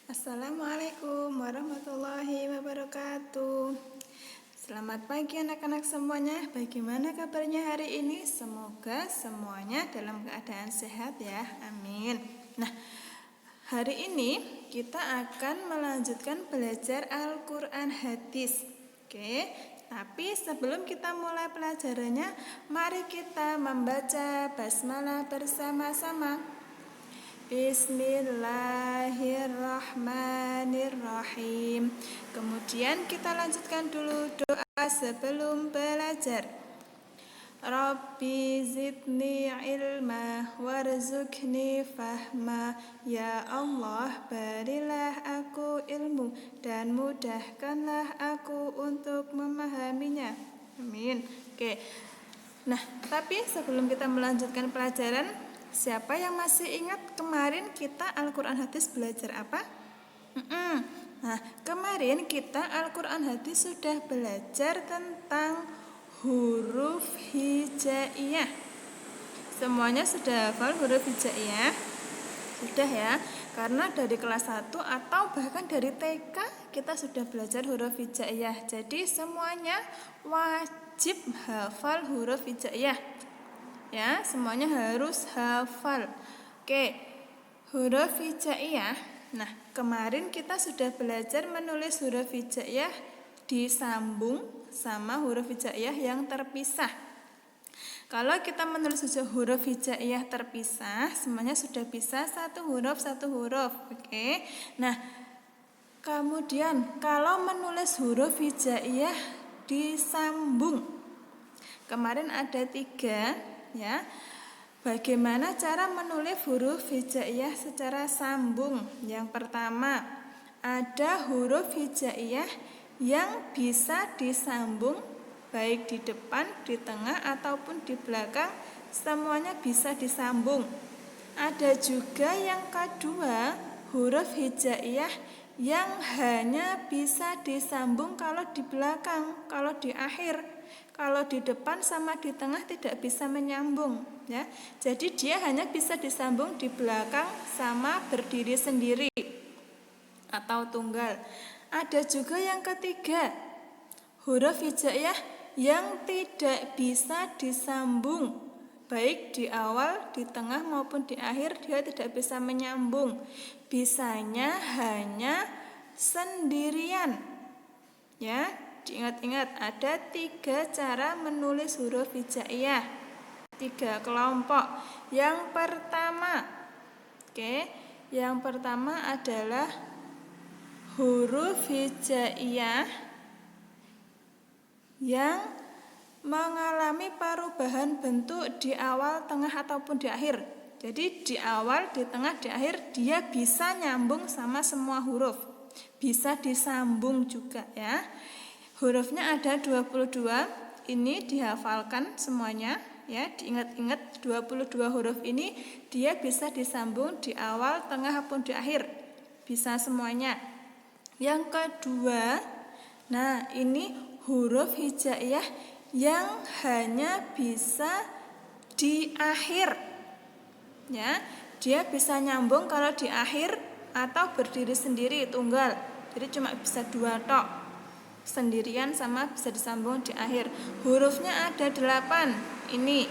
Assalamualaikum warahmatullahi wabarakatuh. Selamat pagi anak-anak semuanya. Bagaimana kabarnya hari ini? Semoga semuanya dalam keadaan sehat ya. Amin. Nah, hari ini kita akan melanjutkan belajar Al-Quran hadis. Oke, tapi sebelum kita mulai pelajarannya, mari kita membaca basmalah bersama-sama. Bismillahirrahmanirrahim. Kemudian kita lanjutkan dulu doa sebelum belajar. Rabbi zidni ilma warzuqni fahma. Ya Allah, berilah aku ilmu dan mudahkanlah aku untuk memahaminya. Amin. Oke. Nah, tapi sebelum kita melanjutkan pelajaran, siapa yang masih ingat kemarin kita Al-Quran hadis belajar apa? Nah, kemarin kita Al-Quran hadis sudah belajar tentang huruf hijaiyah. Semuanya sudah hafal huruf hijaiyah? Sudah ya, karena dari kelas 1 atau bahkan dari TK kita sudah belajar huruf hijaiyah. Jadi semuanya wajib hafal huruf hijaiyah. Ya, semuanya harus hafal. Oke, huruf hijaiyah. Nah, kemarin kita sudah belajar menulis huruf hijaiyah disambung sama huruf hijaiyah yang terpisah. Kalau kita menulis huruf hijaiyah terpisah, semuanya sudah bisa satu huruf. Oke. Nah, kemudian kalau menulis huruf hijaiyah disambung, kemarin ada 3 ya. Bagaimana cara menulis huruf hijaiyah secara sambung? Yang pertama, ada huruf hijaiyah yang bisa disambung baik di depan, di tengah ataupun di belakang, semuanya bisa disambung. Ada juga yang kedua, huruf hijaiyah yang hanya bisa disambung kalau di belakang, kalau di akhir. Kalau di depan sama di tengah tidak bisa menyambung ya. Jadi dia hanya bisa disambung di belakang sama berdiri sendiri atau tunggal. Ada juga yang ketiga, huruf hijaiyah yang tidak bisa disambung baik di awal, di tengah maupun di akhir, dia tidak bisa menyambung. Bisanya hanya sendirian. Ya, diingat-ingat ada 3 cara menulis huruf hijaiyah. 3 kelompok. Yang pertama, yang pertama adalah huruf hijaiyah yang mengalami perubahan bentuk di awal, tengah ataupun di akhir. Jadi di awal, di tengah, di akhir dia bisa nyambung sama semua huruf. Bisa disambung juga ya. Hurufnya ada 22. Ini dihafalkan semuanya ya, diingat-ingat 22 huruf ini dia bisa disambung di awal, tengah maupun di akhir. Bisa semuanya. Yang kedua, nah ini huruf hijaiyah yang hanya bisa di akhir. Ya, dia bisa nyambung kalau di akhir atau berdiri sendiri tunggal. Jadi cuma bisa 2 tok. Sendirian sama bisa disambung di akhir. Hurufnya ada 8. Ini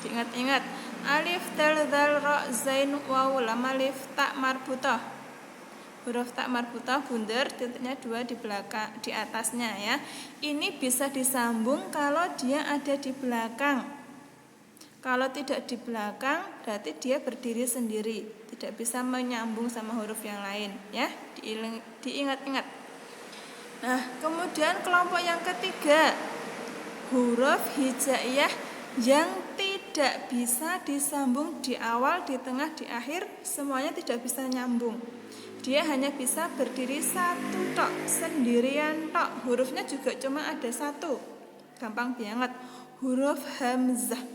diingat-ingat. Alif, dal, dzal, ra, zain, waw, lam, alif, ta marbutah. Huruf ta marbutah bundar, titiknya 2 di belakang, di atasnya ya. Ini bisa disambung kalau dia ada di belakang. Kalau tidak di belakang, berarti dia berdiri sendiri, tidak bisa menyambung sama huruf yang lain ya. Diingat-ingat. Nah, kemudian kelompok yang ketiga, huruf hijaiyah yang tidak bisa disambung di awal, di tengah, di akhir, semuanya tidak bisa nyambung. Dia hanya bisa berdiri 1 tok, sendirian tok. Hurufnya juga cuma ada 1. Gampang banget. Huruf hamzah.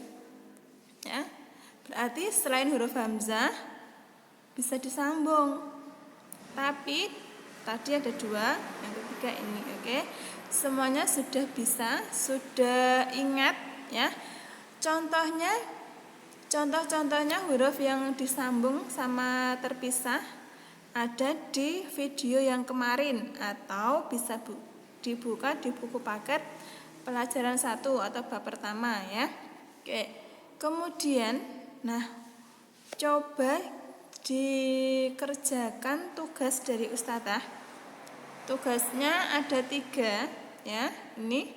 Ya. Berarti selain huruf hamzah bisa disambung. Tapi tadi ada 2, yang ketiga ini, oke. Semuanya sudah bisa, sudah ingat ya. Contohnya huruf yang disambung sama terpisah. ada di video yang kemarin atau bisa dibuka di buku paket pelajaran 1 atau bab pertama ya. Oke. Kemudian, coba dikerjakan tugas dari Ustazah. Tugasnya ada 3 ya, ini.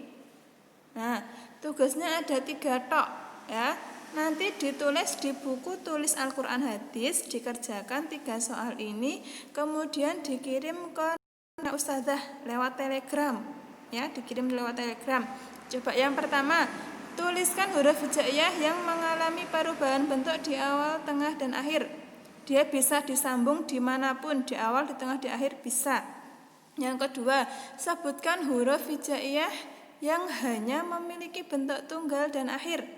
Tugasnya ada 3 tok ya. Nanti ditulis di buku tulis Al-Quran hadis, dikerjakan 3 soal ini, kemudian dikirim ke Ustazah lewat Telegram ya, dikirim lewat Telegram. Coba yang pertama, tuliskan huruf hijaiyah yang mengalami perubahan bentuk di awal, tengah, dan akhir. Dia bisa disambung dimanapun, di awal, di tengah, di akhir bisa. Yang kedua, sebutkan huruf hijaiyah yang hanya memiliki bentuk tunggal dan akhir.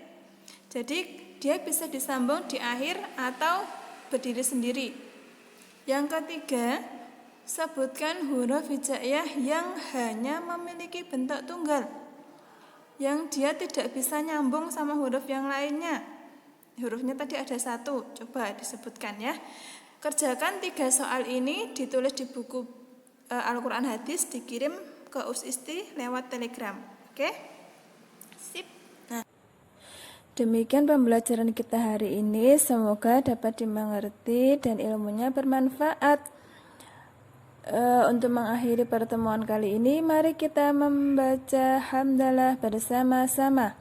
Jadi dia bisa disambung di akhir atau berdiri sendiri. Yang ketiga, sebutkan huruf hijaiyah yang hanya memiliki bentuk tunggal, yang dia tidak bisa nyambung sama huruf yang lainnya. Hurufnya tadi ada 1, coba disebutkan ya. Kerjakan 3 soal ini, ditulis di buku Al-Quran hadis, dikirim ke Usisti lewat Telegram. Oke? Sip. Demikian pembelajaran kita hari ini, semoga dapat dimengerti dan ilmunya bermanfaat. Untuk mengakhiri pertemuan kali ini, mari kita membaca hamdalah bersama-sama.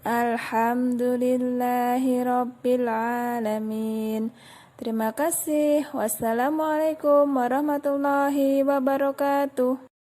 Alhamdulillahirabbil alamin. Terima kasih. Wassalamualaikum warahmatullahi wabarakatuh.